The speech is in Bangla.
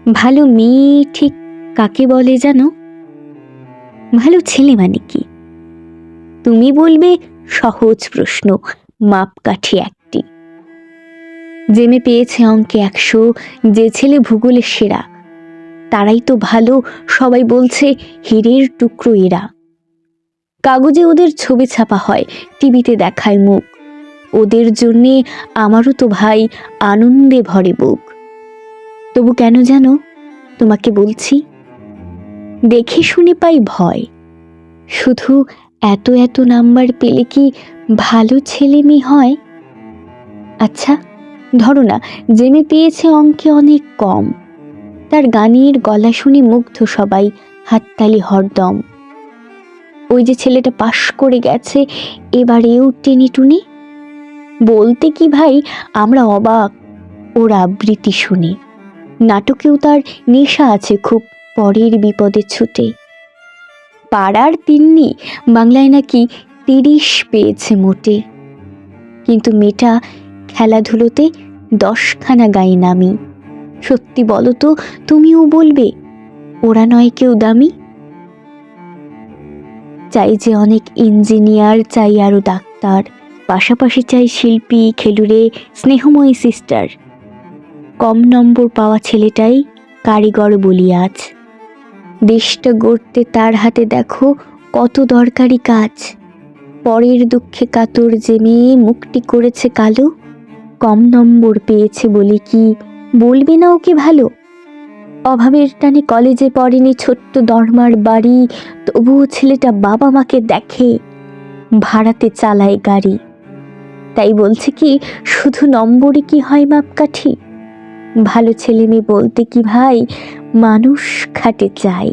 ভালো মেয়ে ঠিক কাকে বলে জানো? ভালো ছেলে মানে কি? তুমি বলবে সহজ প্রশ্ন, মাপকাঠি একটি। যে মেয়ে পেয়েছে অঙ্কে 100, যে ছেলে ভূগোলে সেরা, তারাই তো ভালো। সবাই বলছে হীরের টুকরো এরা। কাগজে ওদের ছবি ছাপা হয়, টিভিতে দেখায় মুখ। ওদের জন্যে আমারও তো ভাই আনন্দে ভরে বুক। তবু কেন জানো তোমাকে বলছি, দেখে শুনে পাই ভয়। শুধু এত এত নাম্বার পেলে কি ভালো ছেলে মেয়ে হয়? আচ্ছা ধরো না, যে মেয়ে পেয়েছে অঙ্কে অনেক কম, তার গানের গলা শুনে মুগ্ধ সবাই, হাততালি হরদম। ওই যে ছেলেটা পাশ করে গেছে এবারেও টেনে টুনে, বলতে কি ভাই আমরা অবাক ওর আবৃত্তি শুনে। নাটকেও তার নেশা আছে খুব, পরের বিপদে ছুটে। পাড়ার তিন্নি বাংলায় নাকি 30 পেয়েছে মোটে, কিন্তু মেয়েটা খেলাধুলোতে 10খানা গাই নামি। সত্যি বলো তো, তুমিও বলবে ওরা নয় কেউ দামি? চাই যে অনেক ইঞ্জিনিয়ার, চাই আরো ডাক্তার, পাশাপাশি চাই শিল্পী, খেলুড়ে, স্নেহময়ী সিস্টার। কম নম্বর পাওয়া ছেলেটাই কারিগর বলি আজ। দেশটা গড়তে তার হাতে দেখো কত দরকারি কাজ। পরের দুঃখে কাতর যে মেয়ে মুখটি করেছে কালো, কম নম্বর পেয়েছে বলে কি বলবে না ওকে ভালো? অভাবের টানে কলেজে পড়েনি, ছোট্ট দরমার বাড়ি, তবুও ছেলেটা বাবা মাকে দেখে, ভাড়াতে চালায় গাড়ি। তাই বলছে কি শুধু নম্বরে কি হয় মাপকাঠি? ভালো ছেলে মেয়ে বলতে কি ভাই মানুষ খাটে চাই।